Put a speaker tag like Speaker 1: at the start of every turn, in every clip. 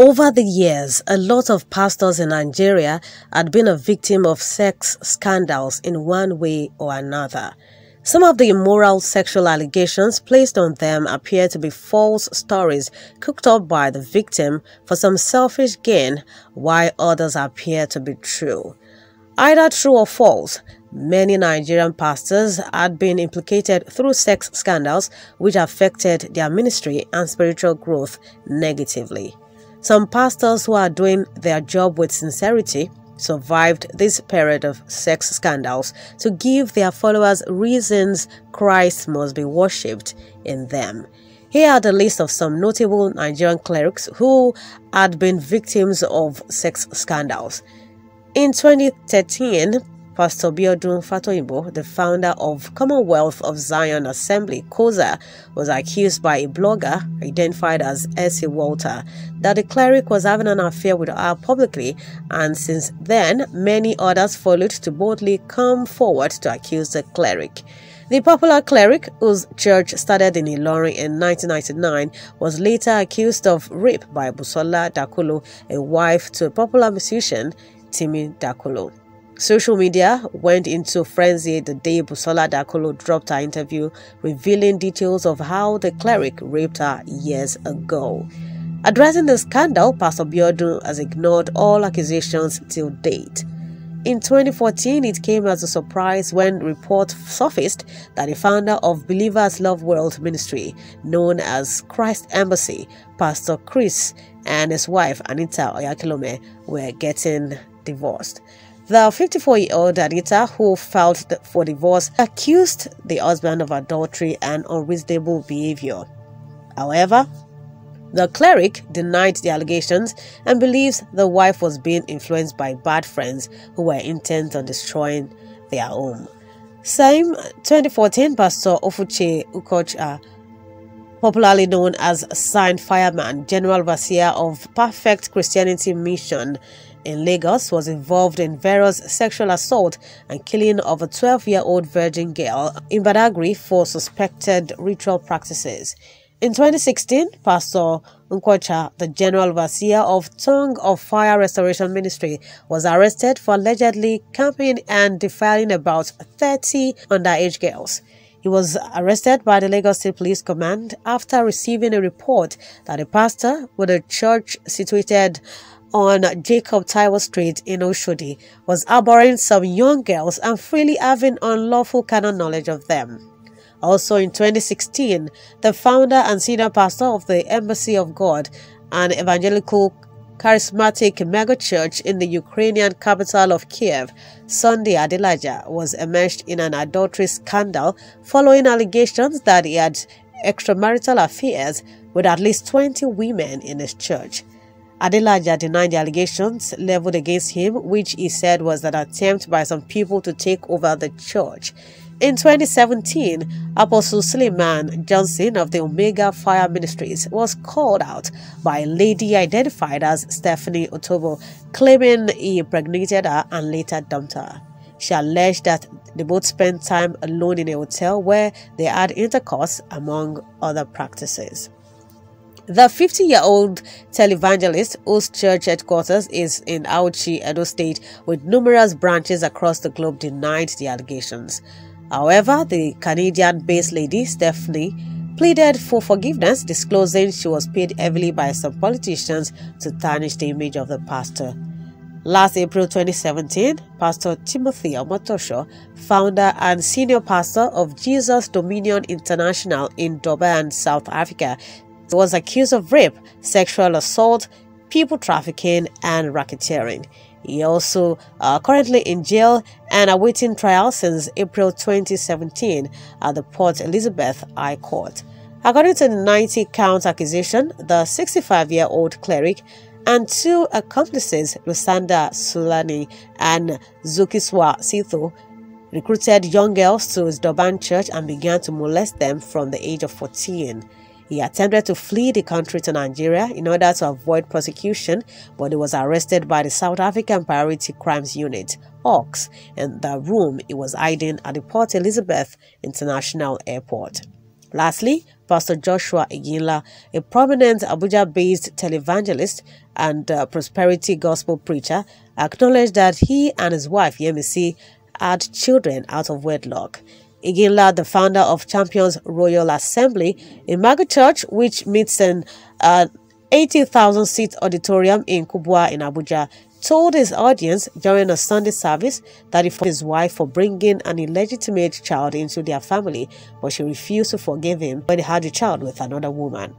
Speaker 1: Over the years, a lot of pastors in Nigeria had been a victim of sex scandals in one way or another. Some of the immoral sexual allegations placed on them appear to be false stories cooked up by the victim for some selfish gain, while others appear to be true. Either true or false, many Nigerian pastors had been implicated through sex scandals which affected their ministry and spiritual growth negatively. Some pastors who are doing their job with sincerity survived this period of sex scandals to give their followers reasons Christ must be worshipped in them. Here are the list of some notable Nigerian clerics who had been victims of sex scandals. In 2013, Pastor Biodun Fatoyinbo, the founder of Commonwealth of Zion Assembly, COZA, was accused by a blogger identified as S.A. Walter that the cleric was having an affair with her publicly, and since then, many others followed to boldly come forward to accuse the cleric. The popular cleric, whose church started in Ilorin in 1999, was later accused of rape by Busola Dakolo, a wife to a popular musician, Timi Dakolo. Social media went into frenzy the day Busola Dakolo dropped her interview, revealing details of how the cleric raped her years ago. Addressing the scandal, Pastor Biodun has ignored all accusations till date. In 2014, it came as a surprise when reports surfaced that the founder of Believers Love World Ministry, known as Christ Embassy, Pastor Chris, and his wife Anita Oyakilome were getting divorced. The 54-year-old Anita, who filed for divorce, accused the husband of adultery and unreasonable behavior. However, the cleric denied the allegations and believes the wife was being influenced by bad friends who were intent on destroying their home. Same 2014, Pastor Ofuche Ukocha, popularly known as Signed Fireman, General Overseer of Perfect Christianity Mission in Lagos, was involved in various sexual assault and killing of a 12-year-old virgin girl in Badagry for suspected ritual practices. In 2016, Pastor Nkwocha, the General Overseer of Tongue of Fire Restoration Ministry, was arrested for allegedly camping and defiling about 30 underage girls. He was arrested by the Lagos State Police Command after receiving a report that a pastor with a church situated on Jacob Taiwo Street in Oshodi was harboring some young girls and freely having unlawful carnal knowledge of them. Also in 2016, the founder and senior pastor of the Embassy of God, an evangelical charismatic megachurch in the Ukrainian capital of Kiev, Sunday Adelaja, was enmeshed in an adultery scandal following allegations that he had extramarital affairs with at least 20 women in his church. Adelaja denied the allegations leveled against him, which he said was an attempt by some people to take over the church. In 2017, Apostle Suleiman Johnson of the Omega Fire Ministries was called out by a lady identified as Stephanie Otobo, claiming he impregnated her and later dumped her. She alleged that they both spent time alone in a hotel where they had intercourse, among other practices. The 50-year-old televangelist, whose church headquarters is in Auchi, Edo State, with numerous branches across the globe, denied the allegations. However, the Canadian-based lady, Stephanie, pleaded for forgiveness, disclosing she was paid heavily by some politicians to tarnish the image of the pastor. Last April 2017, Pastor Timothy Omotosho, founder and senior pastor of Jesus Dominion International in Durban, South Africa, was accused of rape, sexual assault, people trafficking, and racketeering. He also currently in jail and awaiting trial since April 2017 at the Port Elizabeth High Court. According to the 90-count accusation, the 65-year-old cleric and two accomplices, Lusanda Sulani and Zukiswa Sitho, recruited young girls to his Durban church and began to molest them from the age of 14. He attempted to flee the country to Nigeria in order to avoid prosecution, but he was arrested by the South African Priority Crimes Unit, HAWKS, in the room he was hiding at the Port Elizabeth International Airport. Lastly, Pastor Joshua Iginla, a prominent Abuja-based televangelist and prosperity gospel preacher, acknowledged that he and his wife Yemisi had children out of wedlock. Iginla, the founder of Champions Royal Assembly, a mega church which meets in 80,000-seat auditorium in Kubwa in Abuja, told his audience during a Sunday service that he forgave his wife for bringing an illegitimate child into their family, but she refused to forgive him when he had a child with another woman.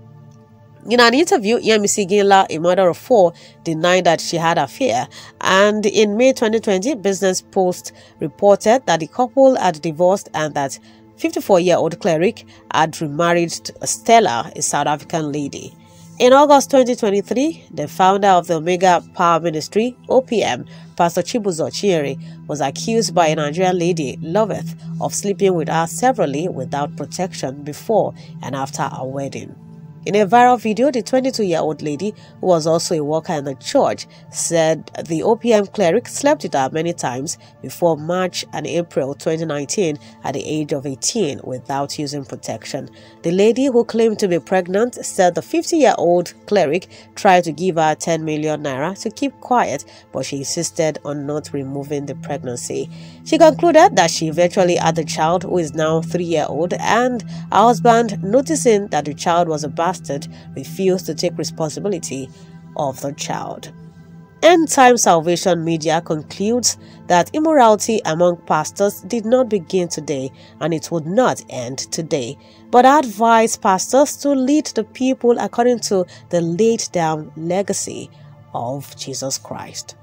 Speaker 1: In an interview, Yemisi Iginla, a mother of 4, denied that she had an affair, and in May 2020, Business Post reported that the couple had divorced and that 54-year-old cleric had remarried Stella, a South African lady. In August 2023, the founder of the Omega Power Ministry, OPM, Pastor Chibuzo Chiere, was accused by a Nigerian lady, Loveth, of sleeping with her severally without protection before and after her wedding. In a viral video, the 22-year-old lady, who was also a worker in the church, said the OPM cleric slept with her many times before March and April 2019 at the age of 18 without using protection. The lady, who claimed to be pregnant, said the 50-year-old cleric tried to give her 10 million naira to keep quiet, but she insisted on not removing the pregnancy. She concluded that she eventually had the child, who is now 3-year-old, and her husband, noticing that the child was a bastard, refused to take responsibility of the child. End Time Salvation Media concludes that immorality among pastors did not begin today, and it would not end today, but advise pastors to lead the people according to the laid down legacy of Jesus Christ.